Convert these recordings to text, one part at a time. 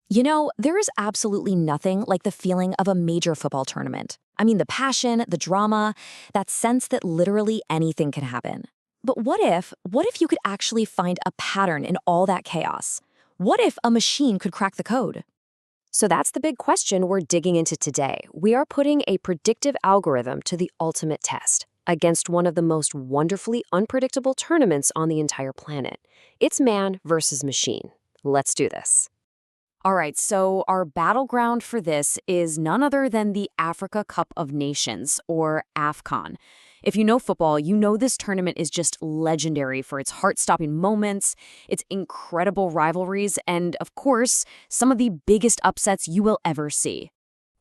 There is absolutely nothing like the feeling of a major football tournament. I mean, the passion, the drama, that sense that literally anything can happen. But what if you could actually find a pattern in all that chaos? What if a machine could crack the code? So that's the big question we're digging into today. We are putting a predictive algorithm to the ultimate test against one of the most wonderfully unpredictable tournaments on the entire planet. It's man versus machine. Let's do this. All right, so our battleground for this is none other than the Africa Cup of Nations, or AFCON. If you know football, you know this tournament is just legendary for its heart-stopping moments, its incredible rivalries, and, of course, some of the biggest upsets you will ever see.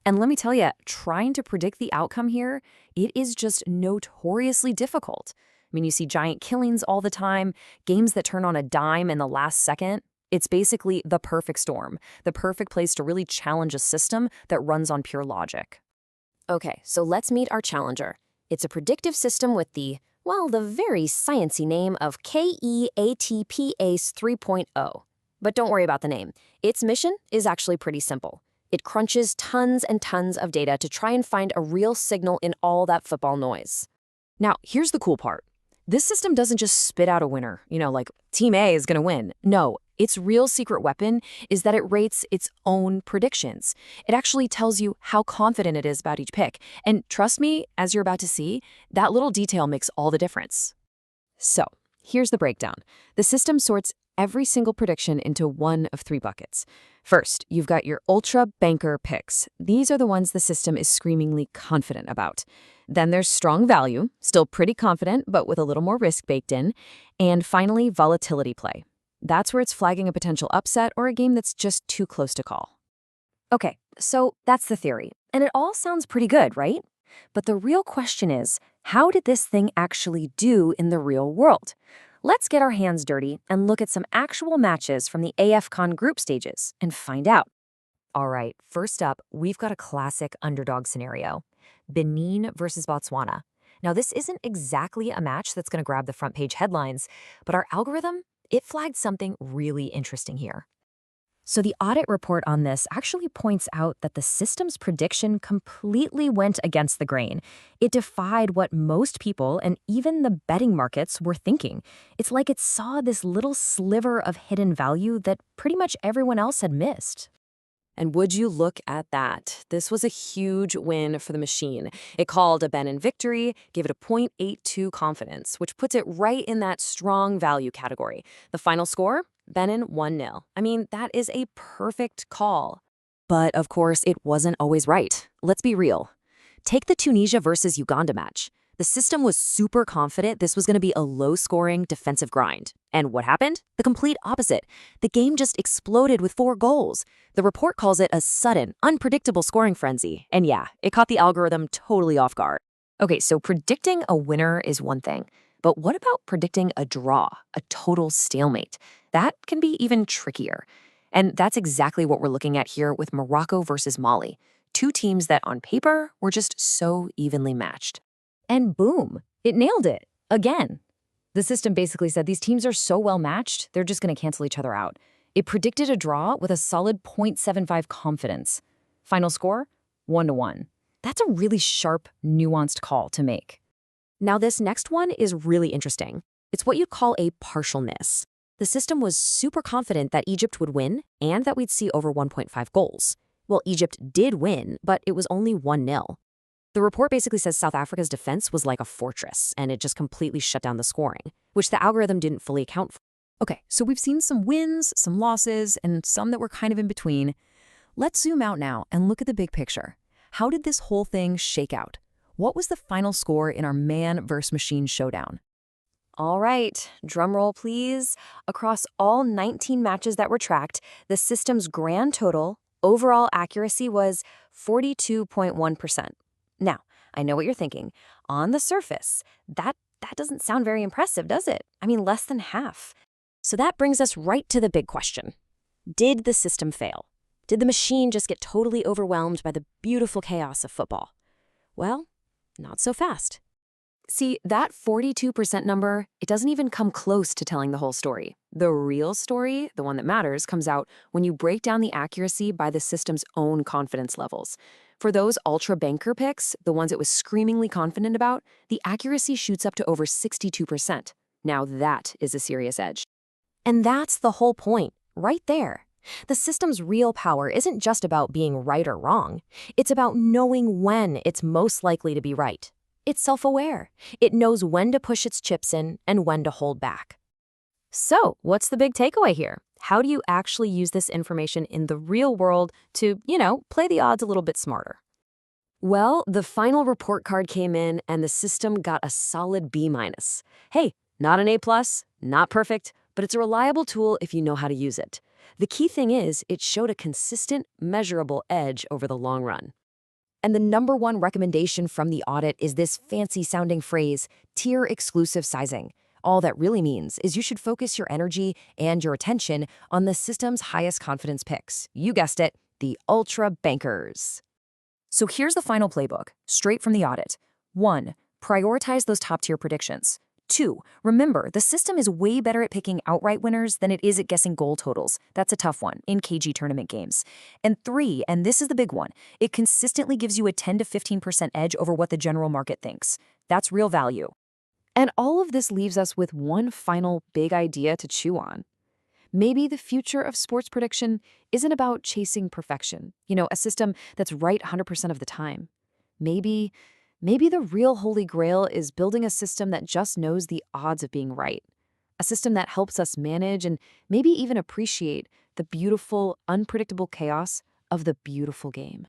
And let me tell you, trying to predict the outcome here, it is just notoriously difficult. I mean, you see giant killings all the time, games that turn on a dime in the last second. It's basically the perfect storm, the perfect place to really challenge a system that runs on pure logic. Okay, so let's meet our challenger. It's a predictive system with the very sciencey name of KEI-ATPase 3.0. But don't worry about the name. Its mission is actually pretty simple. It crunches tons and tons of data to try and find a real signal in all that football noise. Now, here's the cool part. This system doesn't just spit out a winner, like Team A is going to win. No, its real secret weapon is that it rates its own predictions. It actually tells you how confident it is about each pick. And trust me, as you're about to see, that little detail makes all the difference. So, here's the breakdown. The system sorts every single prediction into one of three buckets. First, you've got your ultra banker picks. These are the ones the system is screamingly confident about. Then there's strong value, still pretty confident, but with a little more risk baked in. And finally, volatility play. That's where it's flagging a potential upset or a game that's just too close to call. Okay, so that's the theory. And it all sounds pretty good, right? But the real question is, how did this thing actually do in the real world? Let's get our hands dirty and look at some actual matches from the AFCON group stages and find out. All right, first up, we've got a classic underdog scenario. Benin versus Botswana. Now, this isn't exactly a match that's going to grab the front page headlines, but our algorithm, it flagged something really interesting here. So the audit report on this actually points out that the system's prediction completely went against the grain. It defied what most people and even the betting markets were thinking. It's like it saw this little sliver of hidden value that pretty much everyone else had missed. And would you look at that? This was a huge win for the machine. It called a Benin victory, gave it a 0.82 confidence, which puts it right in that strong value category. The final score? Benin 1-0. I mean, that is a perfect call. But of course, it wasn't always right. Let's be real. Take the Tunisia versus Uganda match. The system was super confident this was going to be a low-scoring defensive grind. And what happened? The complete opposite. The game just exploded with 4 goals. The report calls it a sudden, unpredictable scoring frenzy. And yeah, it caught the algorithm totally off guard. Okay, so predicting a winner is one thing. But what about predicting a draw, a total stalemate? That can be even trickier. And that's exactly what we're looking at here with Morocco versus Mali. 2 teams that on paper were just so evenly matched. And boom, it nailed it, again. The system basically said these teams are so well matched, they're just going to cancel each other out. It predicted a draw with a solid 0.75 confidence. Final score? 1-1. That's a really sharp, nuanced call to make. Now, this next one is really interesting. It's what you'd call a partialness. The system was super confident that Egypt would win and that we'd see over 1.5 goals. Well, Egypt did win, but it was only 1-0. The report basically says South Africa's defense was like a fortress, and it just completely shut down the scoring, which the algorithm didn't fully account for. Okay, so we've seen some wins, some losses, and some that were kind of in between. Let's zoom out now and look at the big picture. How did this whole thing shake out? What was the final score in our man versus machine showdown? All right, drum roll please. Across all 19 matches that were tracked, the system's grand total overall accuracy was 42.1%. Now, I know what you're thinking. On the surface, that doesn't sound very impressive, does it? I mean, less than half. So that brings us right to the big question. Did the system fail? Did the machine just get totally overwhelmed by the beautiful chaos of football? Well, not so fast. See, that 42% number, it doesn't even come close to telling the whole story. The real story, the one that matters, comes out when you break down the accuracy by the system's own confidence levels. For those ultra banker picks, the ones it was screamingly confident about, the accuracy shoots up to over 62%. Now that is a serious edge. And that's the whole point, right there. The system's real power isn't just about being right or wrong. It's about knowing when it's most likely to be right. It's self-aware. It knows when to push its chips in and when to hold back. So, what's the big takeaway here? How do you actually use this information in the real world to, play the odds a little bit smarter? Well, the final report card came in and the system got a solid B-. Hey, not an A+, not perfect, but it's a reliable tool if you know how to use it. The key thing is, it showed a consistent, measurable edge over the long run. And the number one recommendation from the audit is this fancy-sounding phrase, tier-exclusive sizing. All that really means is you should focus your energy and your attention on the system's highest confidence picks. You guessed it, the ultra bankers. So here's the final playbook, straight from the audit. 1. Prioritize those top-tier predictions. 2. Remember, the system is way better at picking outright winners than it is at guessing goal totals. That's a tough one in KG tournament games. And 3, and this is the big one, it consistently gives you a 10 to 15% edge over what the general market thinks. That's real value. And all of this leaves us with one final big idea to chew on. Maybe the future of sports prediction isn't about chasing perfection, a system that's right 100% of the time. Maybe the real holy grail is building a system that just knows the odds of being right. A system that helps us manage and maybe even appreciate the beautiful, unpredictable chaos of the beautiful game.